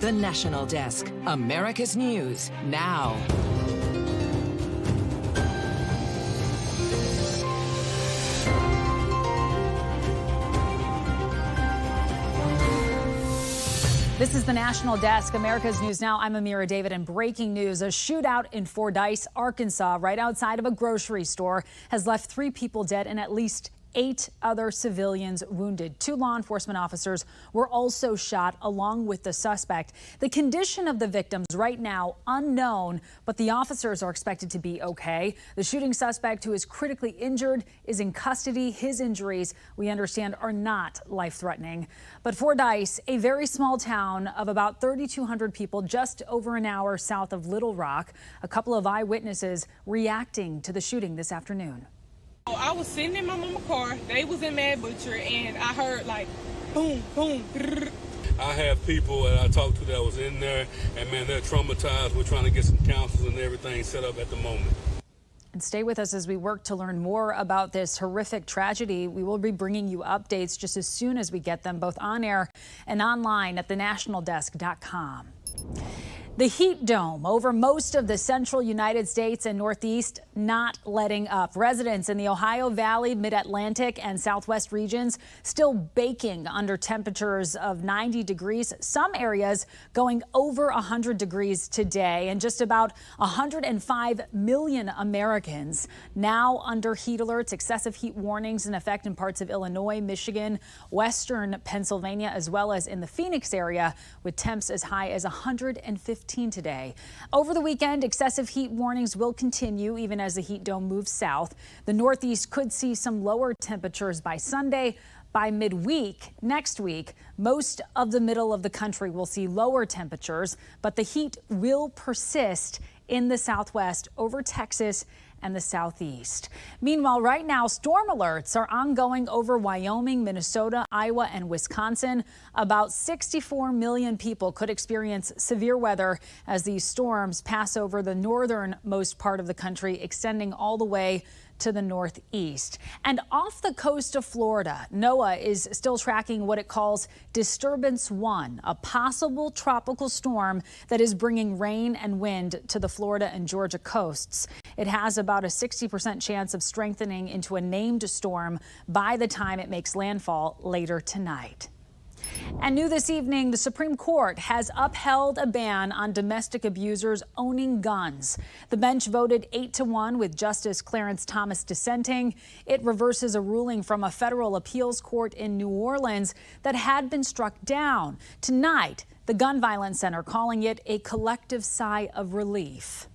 The National Desk, America's News, now. This is the National Desk, America's News Now. I'm Amira David, and breaking news. A shootout in Fordyce, Arkansas, right outside of a grocery store, has left 3 people dead and at least 8 other civilians wounded. 2 law enforcement officers were also shot along with the suspect. The condition of the victims right now unknown, but the officers are expected to be okay. The shooting suspect, who is critically injured, is in custody. His injuries, we understand, are not life-threatening. But Fordyce, a very small town of about 3,200 people, just over an hour south of Little Rock, a couple of eyewitnesses reacting to the shooting this afternoon. I was sitting in my mama's car. They was in Mad Butcher, and I heard like boom, boom. Brrr. I have people that I talked to that was in there, and man, they're traumatized. We're trying to get some counsels and everything set up at the moment. And stay with us as we work to learn more about this horrific tragedy. We will be bringing you updates just as soon as we get them, both on air and online at thenationaldesk.com. The heat dome over most of the central United States and Northeast not letting up. Residents in the Ohio Valley, Mid-Atlantic and Southwest regions still baking under temperatures of 90 degrees. Some areas going over 100 degrees today, and just about 105 million Americans now under heat alerts. Excessive heat warnings in effect in parts of Illinois, Michigan, western Pennsylvania, as well as in the Phoenix area, with temps as high as 115 today. Over the weekend, excessive heat warnings will continue even as the heat dome moves south. The Northeast could see some lower temperatures by Sunday. By midweek next week, most of the middle of the country will see lower temperatures, but the heat will persist in the Southwest over Texas and the Southeast. Meanwhile, right now, storm alerts are ongoing over Wyoming, Minnesota, Iowa, and Wisconsin. About 64 million people could experience severe weather as these storms pass over the northernmost part of the country, extending all the way to the northeast. And off the coast of Florida, NOAA is still tracking what it calls Disturbance 1, a possible tropical storm that is bringing rain and wind to the Florida and Georgia coasts. It has about a 60% chance of strengthening into a named storm by the time it makes landfall later tonight. And new this evening, the Supreme Court has upheld a ban on domestic abusers owning guns. The bench voted 8-1 with Justice Clarence Thomas dissenting. It reverses a ruling from a federal appeals court in New Orleans that had been struck down. Tonight, the Gun Violence Center calling it a collective sigh of relief.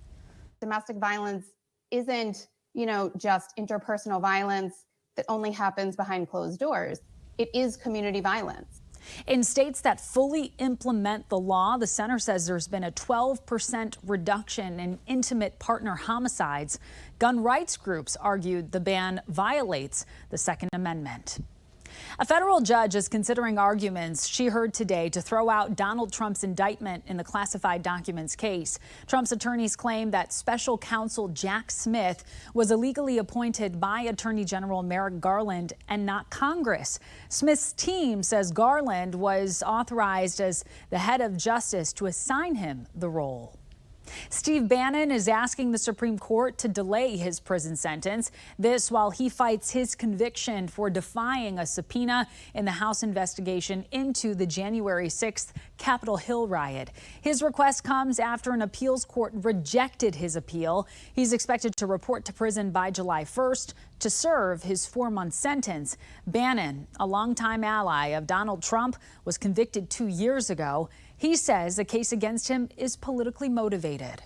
Domestic violence isn't, just interpersonal violence that only happens behind closed doors. It is community violence. In states that fully implement the law, the center says there's been a 12% reduction in intimate partner homicides. Gun rights groups argued the ban violates the Second Amendment. A federal judge is considering arguments she heard today to throw out Donald Trump's indictment in the classified documents case. Trump's attorneys claim that special counsel Jack Smith was illegally appointed by Attorney General Merrick Garland and not Congress. Smith's team says Garland was authorized as the head of justice to assign him the role. Steve Bannon is asking the Supreme Court to delay his prison sentence. This while he fights his conviction for defying a subpoena in the House investigation into the January 6th Capitol Hill riot. His request comes after an appeals court rejected his appeal. He's expected to report to prison by July 1st to serve his 4-month sentence. Bannon, a longtime ally of Donald Trump, was convicted 2 years ago. He says the case against him is politically motivated.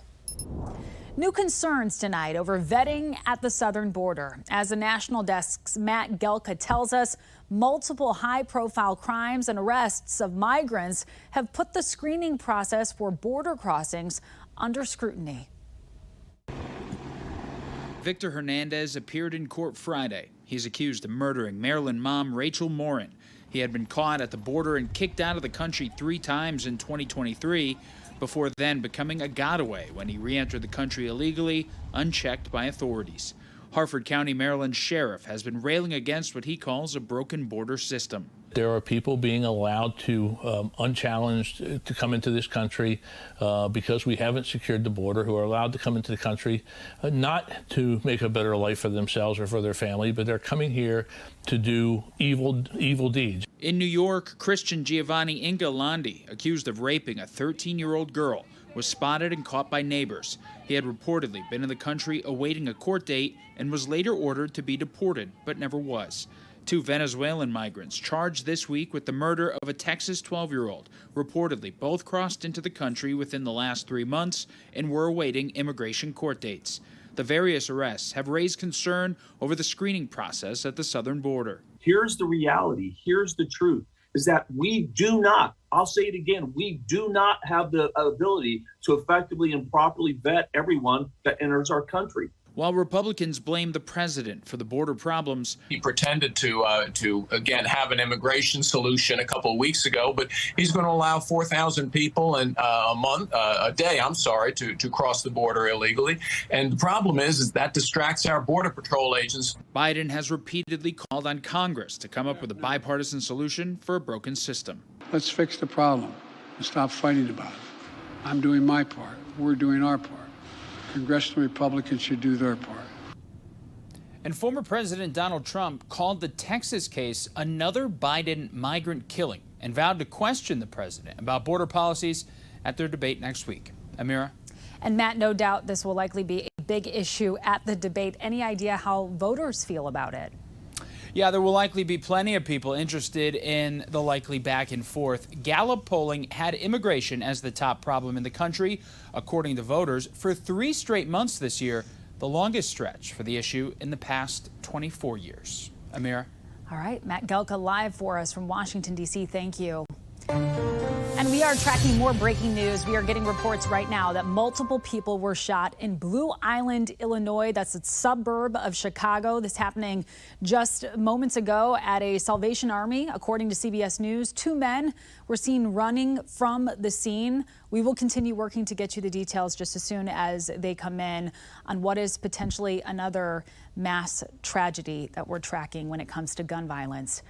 New concerns tonight over vetting at the southern border. As the National Desk's Matt Gelka tells us, multiple high-profile crimes and arrests of migrants have put the screening process for border crossings under scrutiny. Victor Hernandez appeared in court Friday. He's accused of murdering Maryland mom Rachel Morin. He had been caught at the border and kicked out of the country 3 times in 2023, before then becoming a gotaway when he re-entered the country illegally, unchecked by authorities. Harford County, Maryland sheriff has been railing against what he calls a broken border system. There are people being allowed to, unchallenged, to come into this country because we haven't secured the border, who are allowed to come into the country not to make a better life for themselves or for their family, but they're coming here to do evil deeds. In New York, Christian Giovanni Ingalandi, accused of raping a 13-year-old girl, was spotted and caught by neighbors. He had reportedly been in the country awaiting a court date and was later ordered to be deported, but never was. 2 Venezuelan migrants charged this week with the murder of a Texas 12-year-old. Reportedly, both crossed into the country within the last 3 months and were awaiting immigration court dates. The various arrests have raised concern over the screening process at the southern border. Here's the reality. Here's the truth, is that we do not, I'll say it again, we do not have the ability to effectively and properly vet everyone that enters our country. While Republicans blame the president for the border problems, he pretended to again have an immigration solution a couple of weeks ago, but he's going to allow 4,000 people in a day, to cross the border illegally. And the problem is that distracts our Border Patrol agents. Biden has repeatedly called on Congress to come up with a bipartisan solution for a broken system. Let's fix the problem and stop fighting about it. I'm doing my part. We're doing our part. Congressional Republicans should do their part. And former President Donald Trump called the Texas case another Biden migrant killing and vowed to question the president about border policies at their debate next week. Amira? And Matt, no doubt this will likely be a big issue at the debate. Any idea how voters feel about it? Yeah, there will likely be plenty of people interested in the likely back and forth. Gallup polling had immigration as the top problem in the country, according to voters, for 3 straight months this year, the longest stretch for the issue in the past 24 years. Amira? All right, Matt Gelka live for us from Washington, D.C. Thank you. And we are tracking more breaking news. We are getting reports right now that multiple people were shot in Blue Island, Illinois. That's a suburb of Chicago. This happening just moments ago at a Salvation Army. According to CBS News, 2 men were seen running from the scene. We will continue working to get you the details just as soon as they come in on what is potentially another mass tragedy that we're tracking when it comes to gun violence.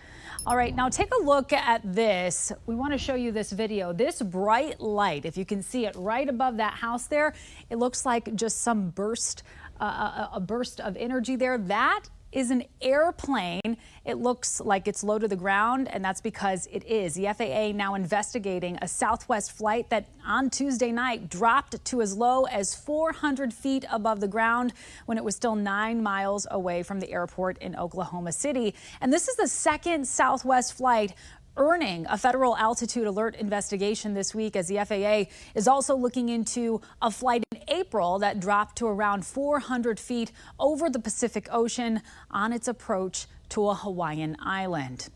All right, now take a look at this. We want to show you this video. This bright light, if you can see it right above that house there, it looks like just some burst, a burst of energy there. That is an airplane. It looks like it's low to the ground, and that's because it is. The FAA now investigating a Southwest flight that on Tuesday night dropped to as low as 400 feet above the ground when it was still 9 miles away from the airport in Oklahoma City. And this is the second Southwest flight earning a federal altitude alert investigation this week, as the FAA is also looking into a flight in April that dropped to around 400 feet over the Pacific Ocean on its approach to a Hawaiian island.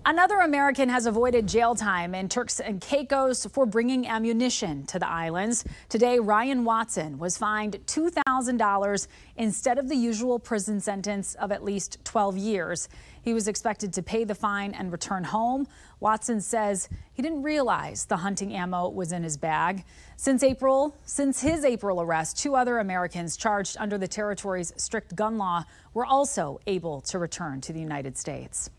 Another American has avoided jail time in Turks and Kos for bringing ammunition to the islands. Today, Ryan Watson was fined $2,000 instead of the usual prison sentence of at least 12 years. He was expected to pay the fine and return home. Watson says he didn't realize the hunting ammo was in his bag. Since his April arrest, 2 other Americans charged under the territory's strict gun law were also able to return to the United States.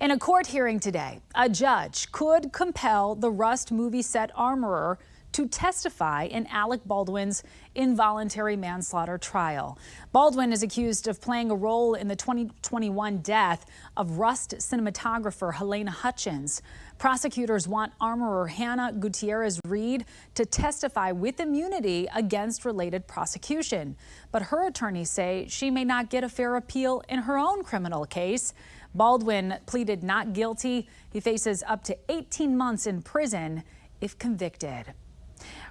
In a court hearing today, a judge could compel the Rust movie set armorer to testify in Alec Baldwin's involuntary manslaughter trial. Baldwin is accused of playing a role in the 2021 death of Rust cinematographer Helena Hutchins. Prosecutors want armorer Hannah Gutierrez-Reed to testify with immunity against related prosecution. But her attorneys say she may not get a fair appeal in her own criminal case. Baldwin pleaded not guilty. He faces up to 18 months in prison if convicted.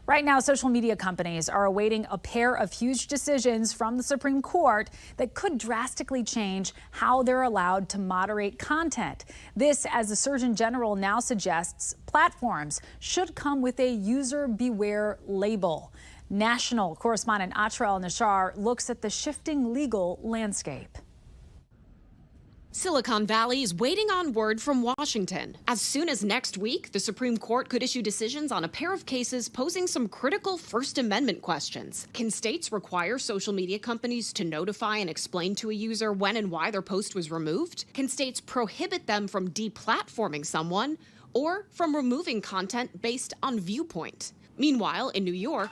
Right now, social media companies are awaiting a pair of huge decisions from the Supreme Court that could drastically change how they're allowed to moderate content. This, as the Surgeon General now suggests, platforms should come with a user beware label. National correspondent Atrel Nashar looks at the shifting legal landscape. Silicon Valley is waiting on word from Washington. As soon as next week, the Supreme Court could issue decisions on a pair of cases posing some critical First Amendment questions. Can states require social media companies to notify and explain to a user when and why their post was removed? Can states prohibit them from deplatforming someone or from removing content based on viewpoint? Meanwhile, in New York,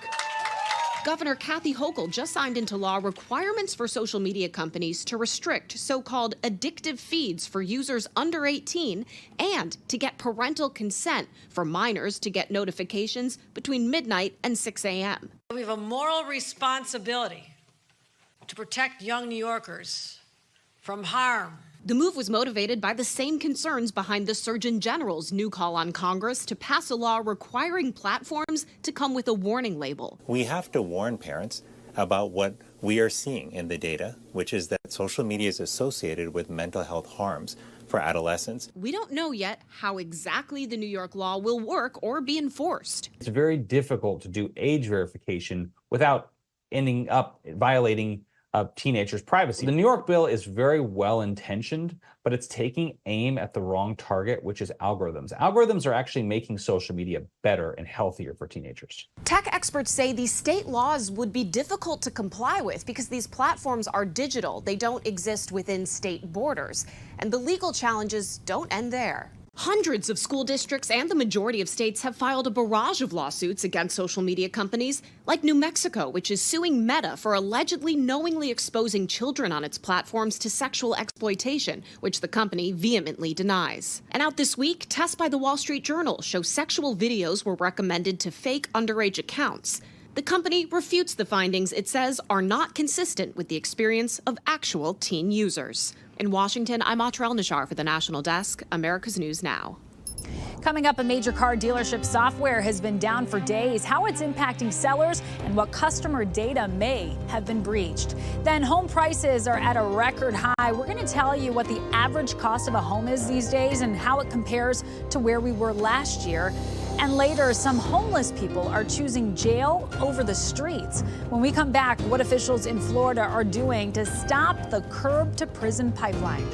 Governor Kathy Hochul just signed into law requirements for social media companies to restrict so-called addictive feeds for users under 18 and to get parental consent for minors to get notifications between midnight and 6 a.m. We have a moral responsibility to protect young New Yorkers from harm. The move was motivated by the same concerns behind the Surgeon General's new call on Congress to pass a law requiring platforms to come with a warning label. We have to warn parents about what we are seeing in the data, which is that social media is associated with mental health harms for adolescents. We don't know yet how exactly the New York law will work or be enforced. It's very difficult to do age verification without ending up violating teenagers' privacy. The New York bill is very well intentioned, but it's taking aim at the wrong target, which is algorithms. Algorithms are actually making social media better and healthier for teenagers. Tech experts say these state laws would be difficult to comply with because these platforms are digital. They don't exist within state borders. And the legal challenges don't end there. Hundreds of school districts and the majority of states have filed a barrage of lawsuits against social media companies, like New Mexico, which is suing Meta for allegedly knowingly exposing children on its platforms to sexual exploitation, which the company vehemently denies. And out this week, tests by the Wall Street Journal show sexual videos were recommended to fake underage accounts. The company refutes the findings it says are not consistent with the experience of actual teen users. In Washington, I'm Atra El-Nashar for the National Desk, America's News Now. Coming up, a major car dealership software has been down for days, how it's impacting sellers and what customer data may have been breached. Then home prices are at a record high. We're going to tell you what the average cost of a home is these days and how it compares to where we were last year. And later, some homeless people are choosing jail over the streets. When we come back, what officials in Florida are doing to stop the curb to prison pipeline.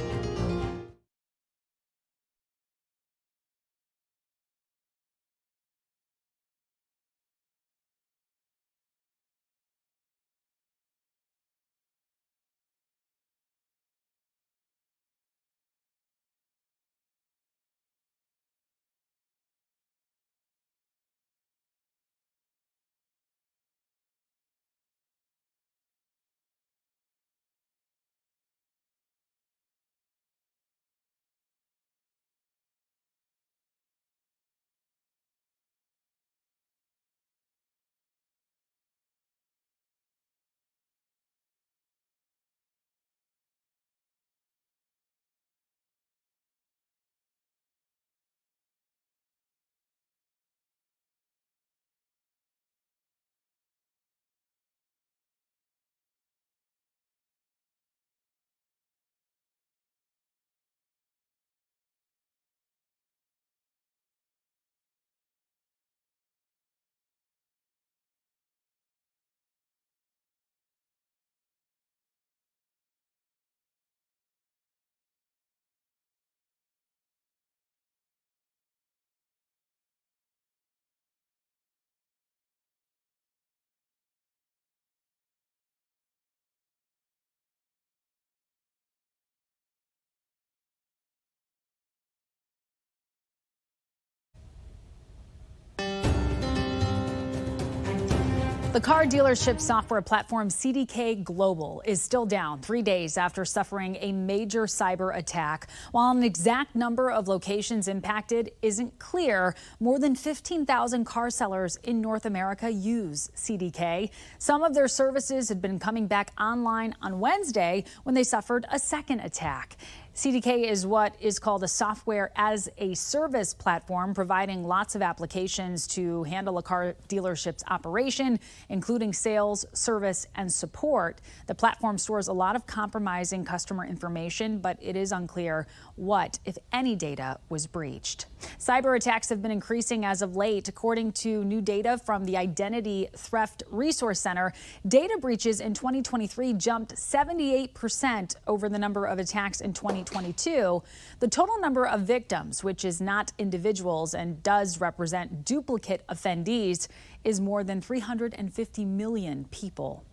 The car dealership software platform CDK Global is still down 3 days after suffering a major cyber attack. While an exact number of locations impacted isn't clear, more than 15,000 car sellers in North America use CDK. Some of their services had been coming back online on Wednesday when they suffered a second attack. CDK is what is called a software as a service platform, providing lots of applications to handle a car dealership's operation, including sales, service, and support. The platform stores a lot of compromising customer information, but it is unclear what, if any, data was breached. Cyber attacks have been increasing as of late. According to new data from the Identity Theft Resource Center, data breaches in 2023 jumped 78% over the number of attacks in 2020. 2022, the total number of victims, which is not individuals and does represent duplicate offendees, is more than 350 million people.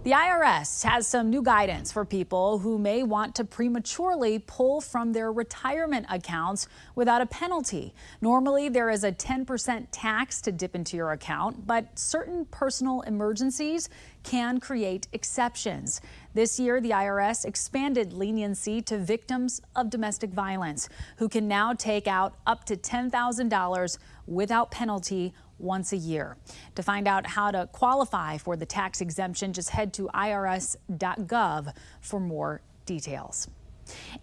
The IRS has some new guidance for people who may want to prematurely pull from their retirement accounts without a penalty. Normally, there is a 10% tax to dip into your account, but certain personal emergencies can create exceptions. This year, the IRS expanded leniency to victims of domestic violence, who can now take out up to $10,000 without penalty once a year. To find out how to qualify for the tax exemption, just head to irs.gov for more details.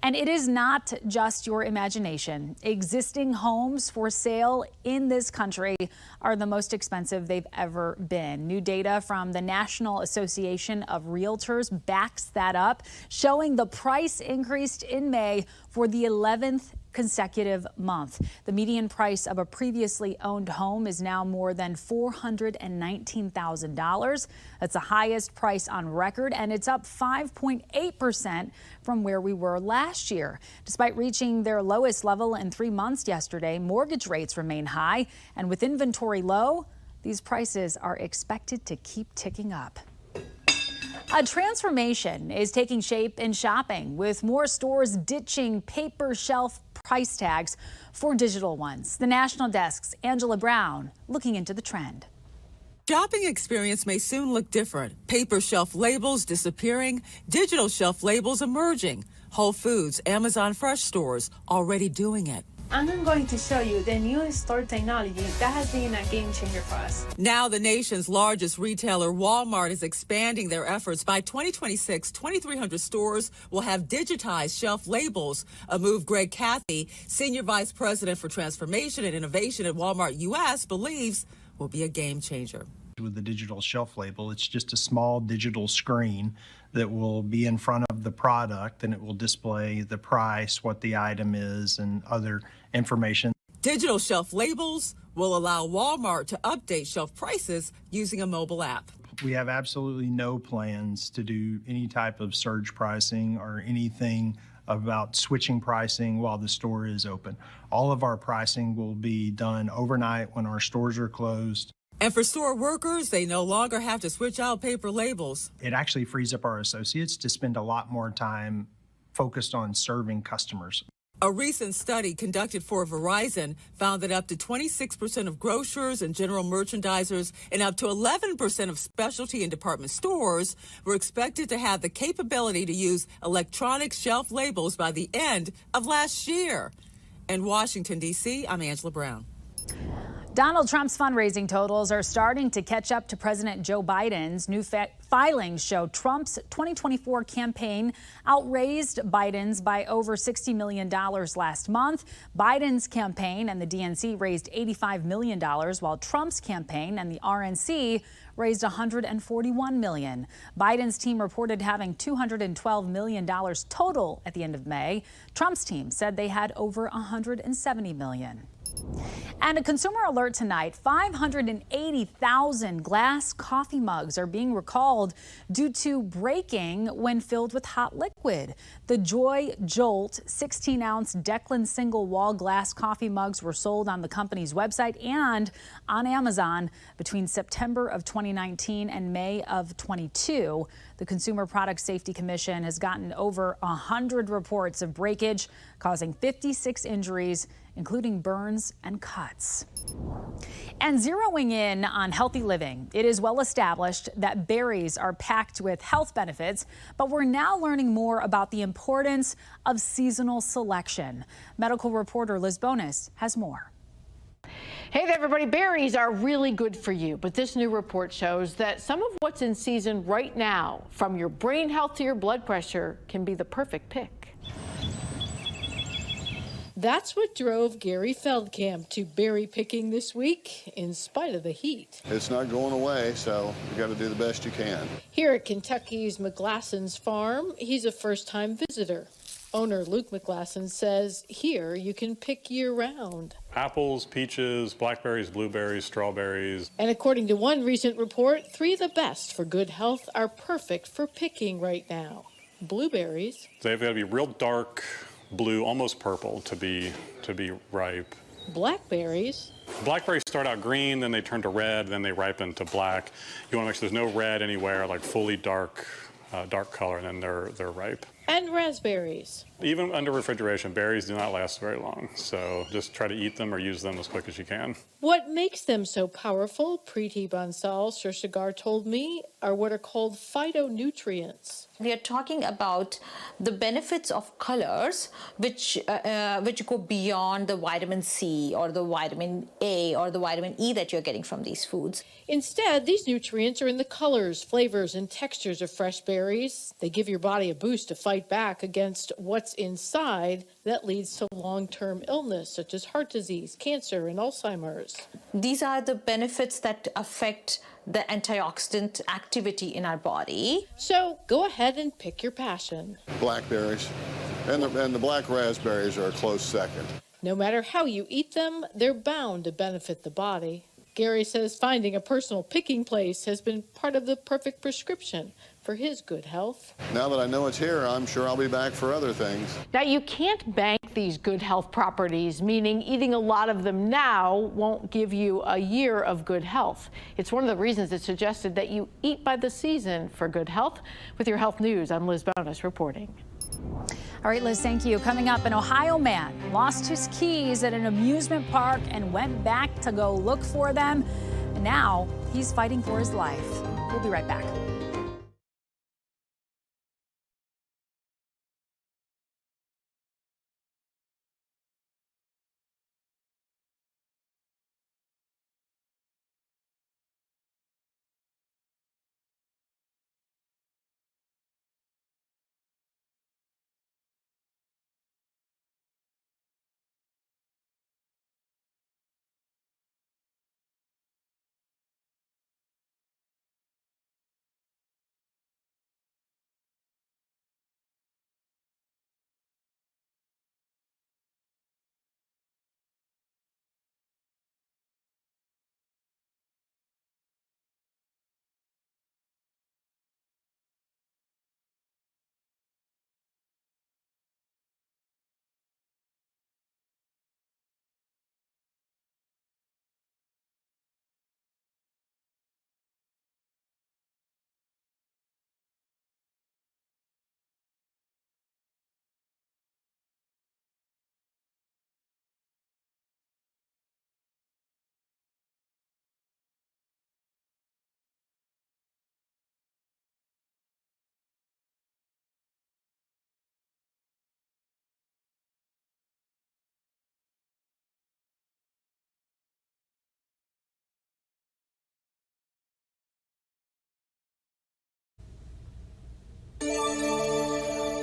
And it is not just your imagination. Existing homes for sale in this country are the most expensive they've ever been. New data from the National Association of Realtors backs that up, showing the price increased in May for the 11th consecutive month. The median price of a previously owned home is now more than $419,000. That's the highest price on record, and it's up 5.8% from where we were last year. Despite reaching their lowest level in 3 months yesterday, mortgage rates remain high, and with inventory low, these prices are expected to keep ticking up. A transformation is taking shape in shopping, with more stores ditching paper shelf price tags for digital ones. The National Desk's Angela Brown looking into the trend. Shopping experience may soon look different. Paper shelf labels disappearing, digital shelf labels emerging. Whole Foods, Amazon Fresh stores already doing it. I'm going to show you the new store technology that has been a game changer for us. Now the nation's largest retailer, Walmart, is expanding their efforts. By 2026, 2,300 stores will have digitized shelf labels, a move Greg Cathy, Senior Vice President for Transformation and Innovation at Walmart U.S., believes will be a game changer. With the digital shelf label, it's just a small digital screen that will be in front of the product, and it will display the price, what the item is, and other information. Digital shelf labels will allow Walmart to update shelf prices using a mobile app. We have absolutely no plans to do any type of surge pricing or anything about switching pricing while the store is open. All of our pricing will be done overnight when our stores are closed. And for store workers, they no longer have to switch out paper labels. It actually frees up our associates to spend a lot more time focused on serving customers. A recent study conducted for Verizon found that up to 26% of grocers and general merchandisers and up to 11% of specialty and department stores were expected to have the capability to use electronic shelf labels by the end of last year. In Washington, D.C., I'm Angela Brown. Donald Trump's fundraising totals are starting to catch up to President Joe Biden's. New filings show Trump's 2024 campaign outraised Biden's by over $60 million last month. Biden's campaign and the DNC raised $85 million, while Trump's campaign and the RNC raised $141 million. Biden's team reported having $212 million total at the end of May. Trump's team said they had over $170 million. And a consumer alert tonight, 580,000 glass coffee mugs are being recalled due to breaking when filled with hot liquid. The Joy Jolt 16-ounce Declan single-wall glass coffee mugs were sold on the company's website and on Amazon between September of 2019 and May of 22. The Consumer Product Safety Commission has gotten over 100 reports of breakage, causing 56 injuries, including burns and cuts. And zeroing in on healthy living, it is well established that berries are packed with health benefits, but we're now learning more about the importance of seasonal selection. Medical reporter Liz Bonus has more. Hey there, everybody. Berries are really good for you, but this new report shows that some of what's in season right now, from your brain health to your blood pressure, can be the perfect pick. That's what drove Gary Feldkamp to berry picking this week, in spite of the heat. It's not going away, so you got to do the best you can. Here at Kentucky's McGlasson's farm, he's a first-time visitor. Owner Luke McGlasson says here you can pick year-round. Apples, peaches, blackberries, blueberries, strawberries. And according to one recent report, 3 of the best for good health are perfect for picking right now. Blueberries. They've got to be real dark blue, almost purple, to be ripe. Blackberries. Blackberries start out green, then they turn to red, then they ripen to black. You want to make sure there's no red anywhere, like fully dark color, and then they're ripe. And raspberries. Even under refrigeration, berries do not last very long, so just try to eat them or use them as quick as you can. What makes them so powerful, Preeti Bansal Surshagar told me, are what are called phytonutrients. We are talking about the benefits of colors which go beyond the vitamin C or the vitamin A or the vitamin E that you're getting from these foods. Instead, these nutrients are in the colors, flavors, and textures of fresh berries. They give your body a boost to fight back against what's inside that leads to long-term illness, such as heart disease, cancer, and Alzheimer's. These are the benefits that affect the antioxidant activity in our body. So go ahead and pick your passion. Blackberries and the black raspberries are a close second. No matter how you eat them, they're bound to benefit the body. Gary says finding a personal picking place has been part of the perfect prescription for his good health. Now that I know it's here, I'm sure I'll be back for other things. Now, you can't bank these good health properties, meaning eating a lot of them now won't give you a year of good health. It's one of the reasons it's suggested that you eat by the season for good health. With your health news, I'm Liz Bonus reporting. All right, Liz, thank you. Coming up, an Ohio man lost his keys at an amusement park and went back to go look for them. And now he's fighting for his life. We'll be right back.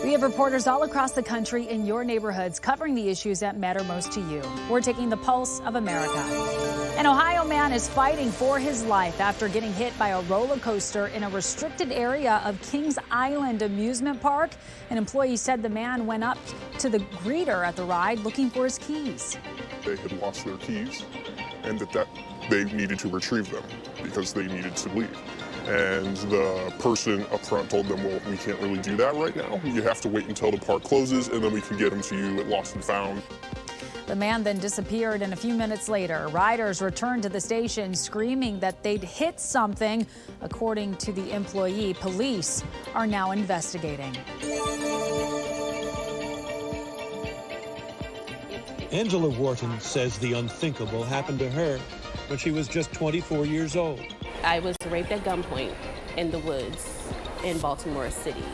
We have reporters all across the country in your neighborhoods covering the issues that matter most to you. We're taking the pulse of America. An Ohio man is fighting for his life after getting hit by a roller coaster in a restricted area of Kings Island amusement park. An employee said the man went up to the greeter at the ride looking for his keys. They had lost their keys and that they needed to retrieve them because they needed to leave. And the person up front told them, well, we can't really do that right now. You have to wait until the park closes, and then we can get them to you at Lost and Found. The man then disappeared, and a few minutes later, riders returned to the station screaming that they'd hit something. According to the employee, police are now investigating. Angela Wharton says the unthinkable happened to her when she was just 24 years old. I was raped at gunpoint in the woods in Baltimore City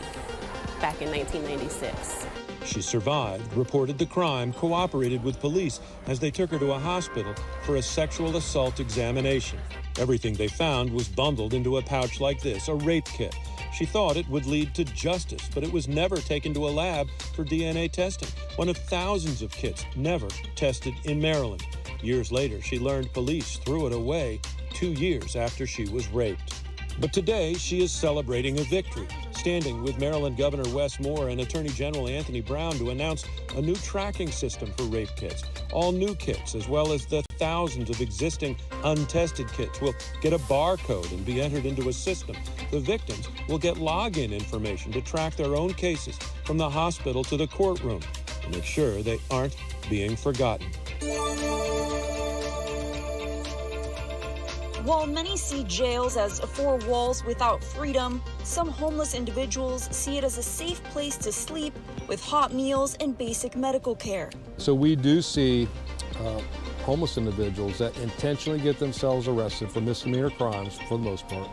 back in 1996. She survived, reported the crime, cooperated with police as they took her to a hospital for a sexual assault examination. Everything they found was bundled into a pouch like this, a rape kit. She thought it would lead to justice, but it was never taken to a lab for DNA testing. One of thousands of kits never tested in Maryland. Years later, she learned police threw it away 2 years after she was raped. But today, she is celebrating a victory, standing with Maryland Governor Wes Moore and Attorney General Anthony Brown to announce a new tracking system for rape kits. All new kits, as well as the thousands of existing untested kits, will get a barcode and be entered into a system. The victims will get login information to track their own cases from the hospital to the courtroom to make sure they aren't being forgotten. While many see jails as 4 walls without freedom, some homeless individuals see it as a safe place to sleep with hot meals and basic medical care. So we do see homeless individuals that intentionally get themselves arrested for misdemeanor crimes, for the most part,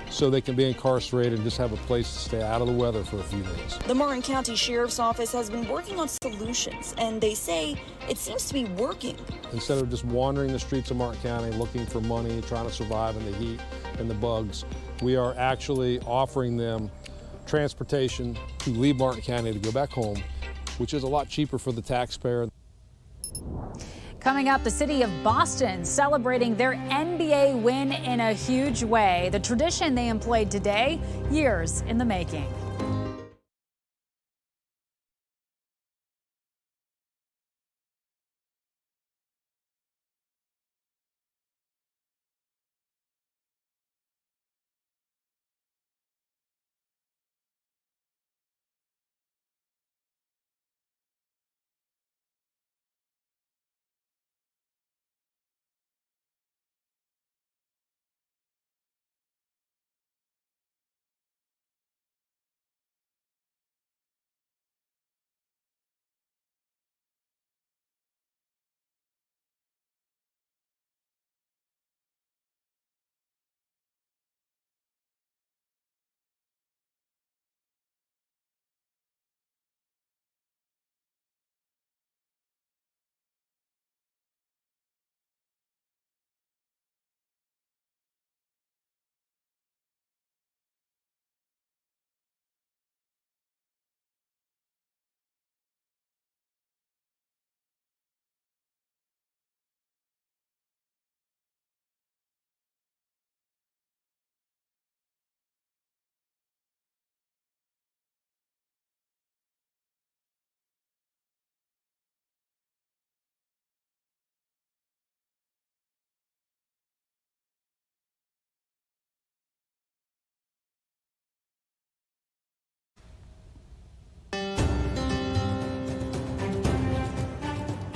so they can be incarcerated and just have a place to stay out of the weather for a few days. The Martin County Sheriff's Office has been working on solutions, and they say it seems to be working. Instead of just wandering the streets of Martin County looking for money, trying to survive in the heat and the bugs, we are actually offering them transportation to leave Martin County to go back home, which is a lot cheaper for the taxpayer. Coming up, the city of Boston celebrating their NBA win in a huge way. The tradition they employed today, years in the making.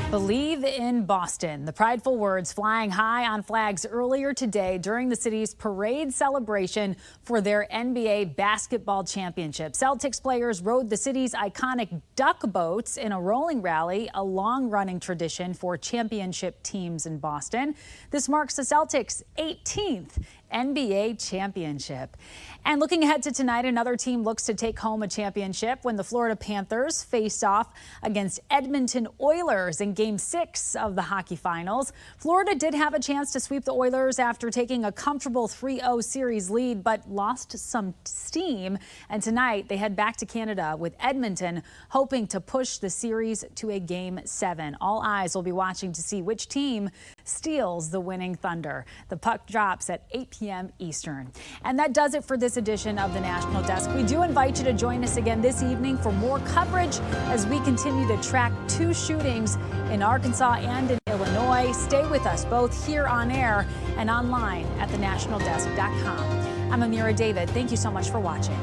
Believe in Boston. The prideful words flying high on flags earlier today during the city's parade celebration for their NBA basketball championship. Celtics players rode the city's iconic duck boats in a rolling rally, a long-running tradition for championship teams in Boston. This marks the Celtics' 18th NBA championship. And looking ahead to tonight, another team looks to take home a championship when the Florida Panthers face off against Edmonton Oilers in Game 6 of the hockey finals. Florida did have a chance to sweep the Oilers after taking a comfortable 3-0 series lead, but lost some steam. And tonight they head back to Canada with Edmonton, hoping to push the series to a Game 7. All eyes will be watching to see which team steals the winning thunder. The puck drops at 8 p.m. Eastern. And that does it for this edition of the National Desk. We do invite you to join us again this evening for more coverage as we continue to track 2 shootings in Arkansas and in Illinois. Stay with us both here on air and online at thenationaldesk.com. I'm Amira David. Thank you so much for watching.